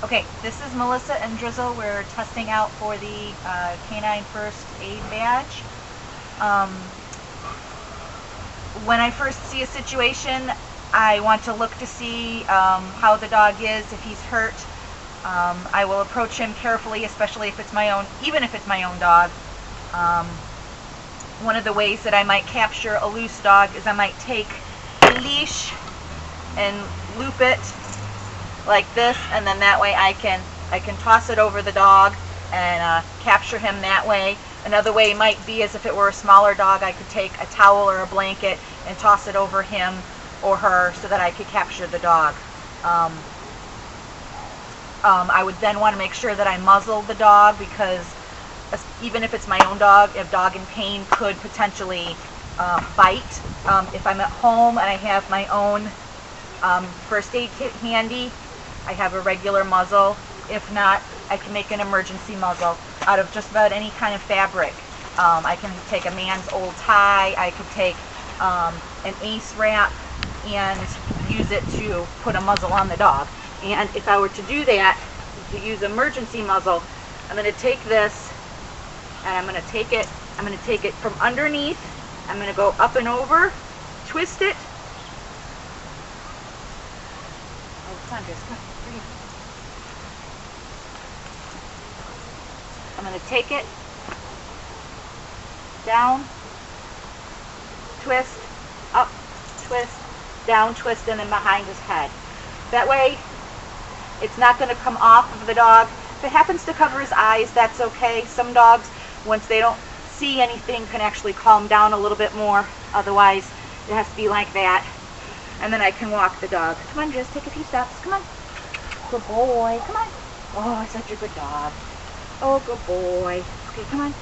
Okay, this is Melissa and Drizzle. We're testing out for the canine first aid badge. When I first see a situation, I want to look to see how the dog is, if he's hurt. I will approach him carefully, especially if it's my own, even if it's my own dog. One of the ways that I might capture a loose dog is I might take a leash and loop it like this, and then that way I can toss it over the dog and capture him that way. Another way might be as if it were a smaller dog, I could take a towel or a blanket and toss it over him or her so that I could capture the dog. I would then want to make sure that I muzzle the dog, because even if it's my own dog, a dog in pain could potentially bite. If I'm at home and I have my own first aid kit handy, I have a regular muzzle. If not, I can make an emergency muzzle out of just about any kind of fabric. I can take a man's old tie, I could take an ace wrap and use it to put a muzzle on the dog. And if I were to do that, to use emergency muzzle, I'm going to take this and I'm going to take it from underneath. I'm going to go up and over, twist it. Oh, come on, Driz, come on. I'm going to take it down, twist, up, twist, down, twist, and then behind his head. That way, it's not going to come off of the dog. If it happens to cover his eyes, that's okay. Some dogs, once they don't see anything, can actually calm down a little bit more. Otherwise, it has to be like that. And then I can walk the dog. Come on, just take a few steps. Come on. Good boy. Come on. Oh, such a good dog. Oh, good boy. Okay, come on.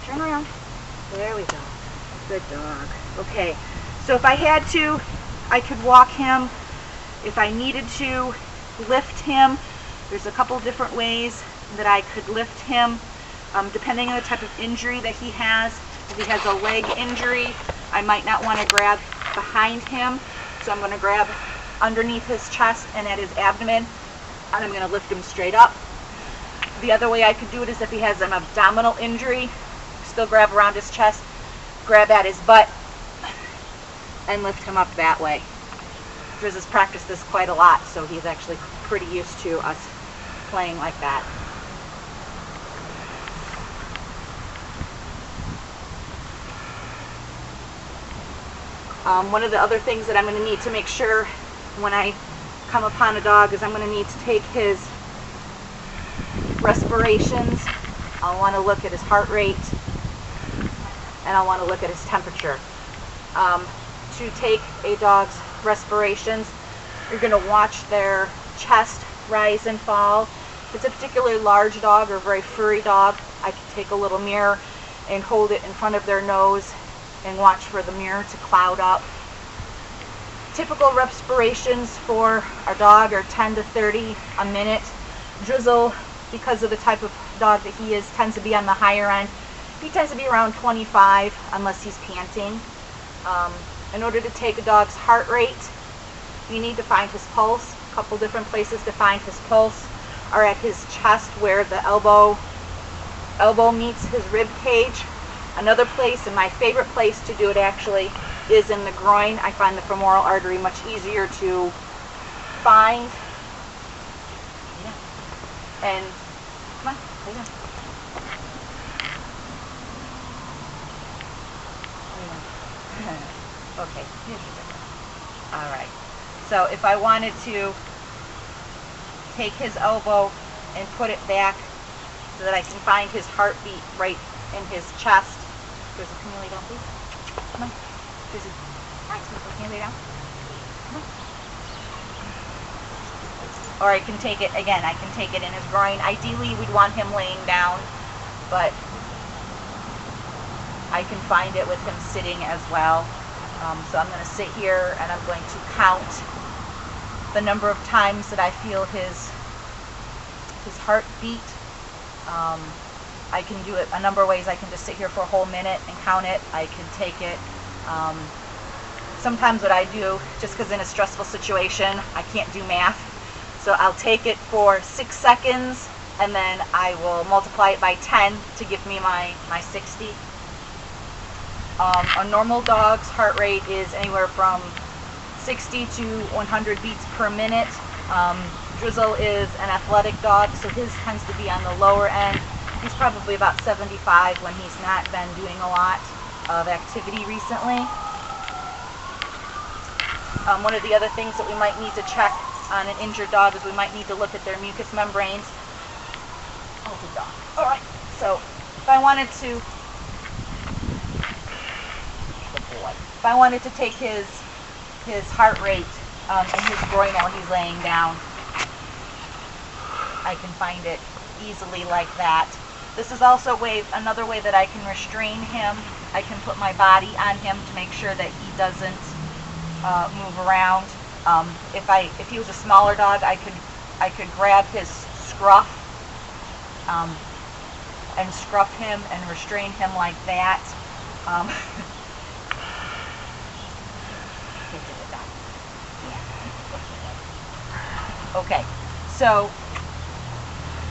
Turn around. There we go. Good dog. Okay, so if I had to, I could walk him. If I needed to lift him, there's a couple different ways that I could lift him, depending on the type of injury that he has. If he has a leg injury, I might not want to grab behind him, so I'm going to grab underneath his chest and at his abdomen, and I'm going to lift him straight up. The other way I could do it is if he has an abdominal injury, still grab around his chest, grab at his butt, and lift him up that way. Driz has practiced this quite a lot, so he's actually pretty used to us playing like that. One of the other things that I'm going to need to make sure when I come upon a dog is I'm going to need to take his respirations. I'll want to look at his heart rate, and I'll want to look at his temperature. To take a dog's respirations, you're going to watch their chest rise and fall. If it's a particularly large dog or a very furry dog, I can take a little mirror and hold it in front of their nose and watch for the mirror to cloud up. Typical respirations for our dog are 10 to 30 a minute. Drizzle, because of the type of dog that he is, tends to be on the higher end. He tends to be around 25 unless he's panting. In order to take a dog's heart rate, you need to find his pulse. A couple different places to find his pulse are at his chest, where the elbow meets his rib cage. Another place, and my favorite place to do it actually, is in the groin. I find the femoral artery much easier to find. And come on, lay down. Okay, here's your bigger. All right. So if I wanted to take his elbow and put it back so that I can find his heartbeat right in his chest. Drizzle, can you lay down, please? Come on. Drizzle. Hi, Drizzle, can you lay down? Come on. Or I can take it, again, I can take it in his groin. Ideally, we'd want him laying down, but I can find it with him sitting as well. So I'm going to sit here and I'm going to count the number of times that I feel his heart beat. I can do it a number of ways. I can just sit here for a whole minute and count it. I can take it. Sometimes what I do, just because in a stressful situation I can't do math, so So I'll take it for 6 seconds, and then I will multiply it by 10 to give me my 60. A normal dog's heart rate is anywhere from 60 to 100 beats per minute. Drizzle is an athletic dog, so his tends to be on the lower end. He's probably about 75 when he's not been doing a lot of activity recently. One of the other things that we might need to check on an injured dog is we might need to look at their mucous membranes. Oh, good dog. All right. So if I wanted to take his heart rate and his groin while he's laying down, I can find it easily like that. This is also another way that I can restrain him. I can put my body on him to make sure that he doesn't move around. If he was a smaller dog, I could grab his scruff and scruff him and restrain him like that. Okay, so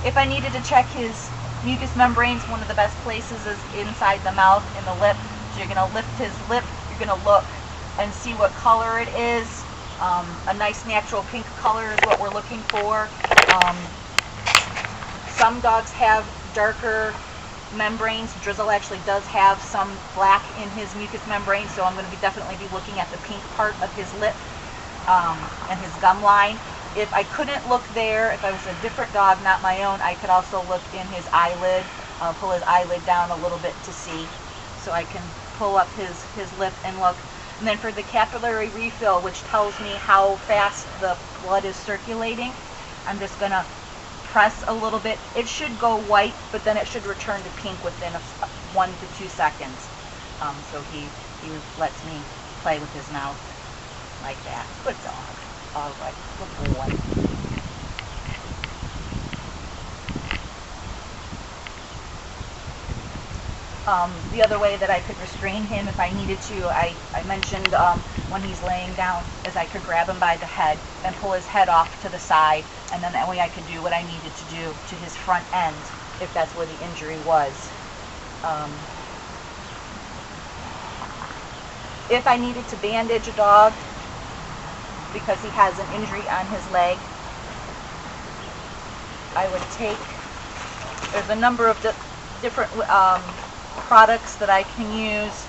if I needed to check his mucous membranes, one of the best places is inside the mouth, in the lip. So you're going to lift his lip, you're going to look and see what color it is. A nice natural pink color is what we're looking for. Some dogs have darker membranes. Drizzle actually does have some black in his mucous membrane, so I'm going to definitely be looking at the pink part of his lip and his gum line. If I couldn't look there, if I was a different dog, not my own, I could also look in his eyelid, pull his eyelid down a little bit to see. So I can pull up his lip and look. And then for the capillary refill, which tells me how fast the blood is circulating, I'm just going to press a little bit. It should go white, but then it should return to pink within 1 to 2 seconds. So he lets me play with his mouth like that. Good dog. All right, good boy. The other way that I could restrain him if I needed to, I mentioned when he's laying down, is I could grab him by the head and pull his head off to the side, and then that way I could do what I needed to do to his front end if that's where the injury was. If I needed to bandage a dog because he has an injury on his leg, I would take, there's a number of different products that I can use.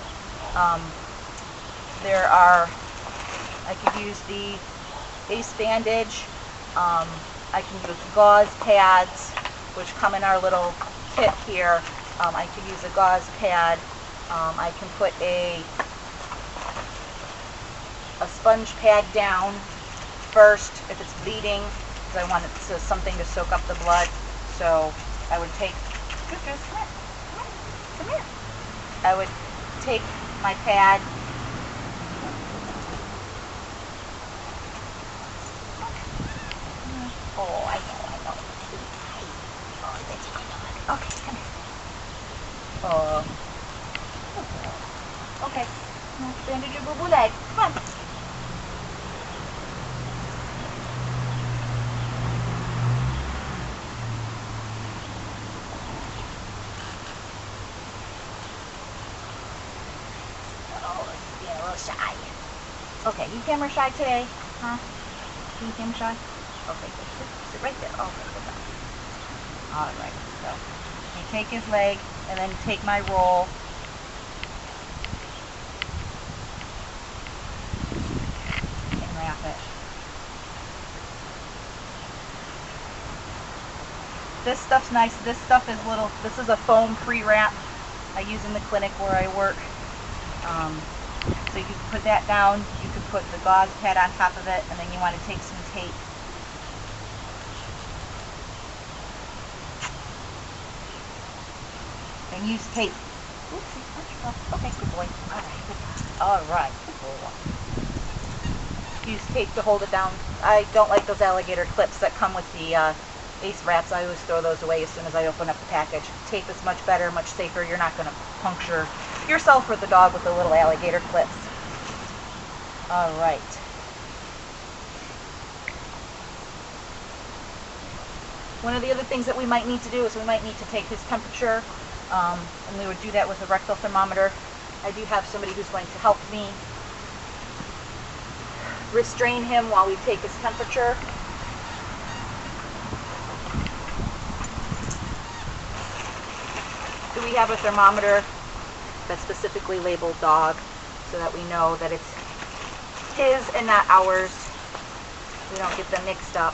I could use the Ace bandage. I can use gauze pads, which come in our little kit here. I could use a gauze pad. I can put a sponge pad down first if it's bleeding, because I want something to soak up the blood. So I would take, come here. I would take my pad, oh, I know. Oh, that's a good dog. Okay, come here. Okay, bandage your boo-boo leg. Come on. Shy. Okay, you camera shy today? Huh? You camera shy? Okay, good. Sit right there. Okay, good. Alright, so I take his leg and then take my roll. And wrap it. This stuff's nice. This stuff is this is a foam pre-wrap I use in the clinic where I work. So you can put that down, you can put the gauze pad on top of it, and then you want to take some tape. And use tape. Oopsie, okay, good boy. Alright, good boy. Use tape to hold it down. I don't like those alligator clips that come with the Ace wraps. I always throw those away as soon as I open up the package. Tape is much better, much safer. You're not going to puncture yourself or the dog with the little alligator clips. All right. One of the other things that we might need to do is we might need to take his temperature, and we would do that with a rectal thermometer. I do have somebody who's going to help me restrain him while we take his temperature. So we have a thermometer that's specifically labeled dog so that we know that it's his and not ours. We don't get them mixed up.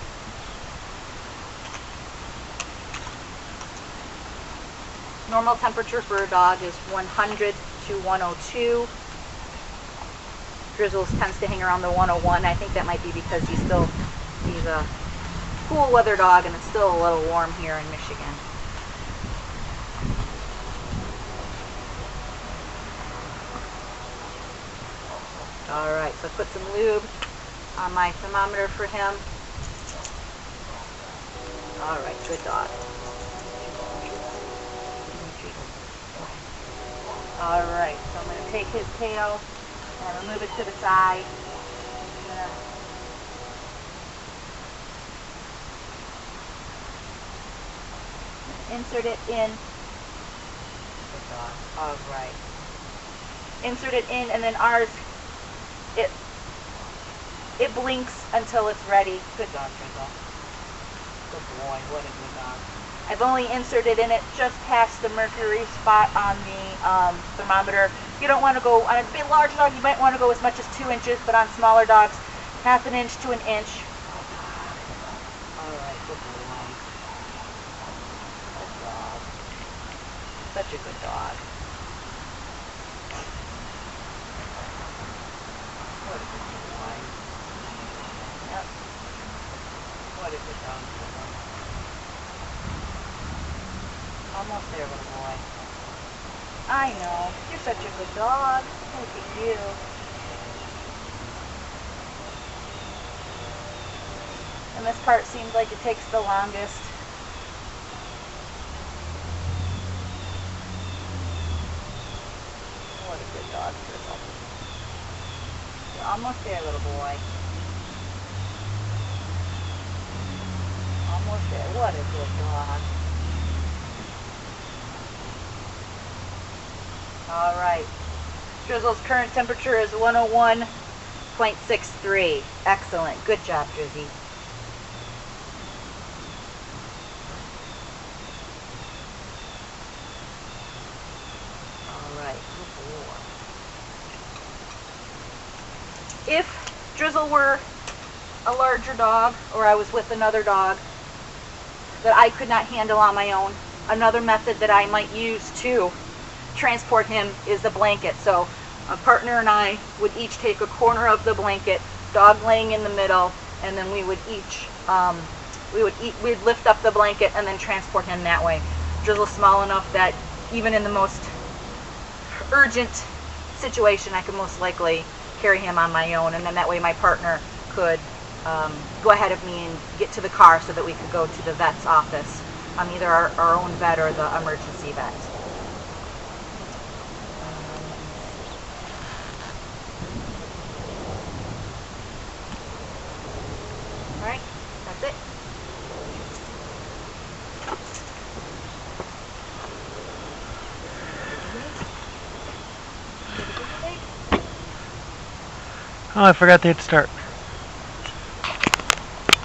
Normal temperature for a dog is 100 to 102. Drizzle tends to hang around the 101. I think that might be because he's a cool weather dog and it's still a little warm here in Michigan. Alright, so I put some lube on my thermometer for him. Alright, good dog. Alright, so I'm going to take his tail and move it to the side. Insert it in. Good dog. Alright. Insert it in, and then ours, it blinks until it's ready. Good dog, Drizzle. Good boy, what a good dog. I've only inserted in it just past the mercury spot on the thermometer. You don't want to go, on a big large dog, you might want to go as much as 2 inches, but on smaller dogs, 1/2 inch to 1 inch. Alright, good boy. Good dog. Such a good dog. What a good boy. Yep. What a good dog. Almost there, little boy. I know. You're such a good dog. Look at you. And this part seems like it takes the longest. What a good dog, Drizzle. You're almost there, little boy. Almost there. What a good dog. Alright. Drizzle's current temperature is 101.63. Excellent. Good job, Drizzy. Alright. Good boy. If Drizzle were a larger dog, or I was with another dog that I could not handle on my own, another method that I might use to transport him is the blanket. So a partner and I would each take a corner of the blanket, dog laying in the middle, and then we would each we'd lift up the blanket and then transport him that way. Drizzle's small enough that even in the most urgent situation I could most likely carry him on my own, and then that way my partner could go ahead of me and get to the car so that we could go to the vet's office, either our own vet or the emergency vet. Alright, that's it. Oh, I forgot they had to start.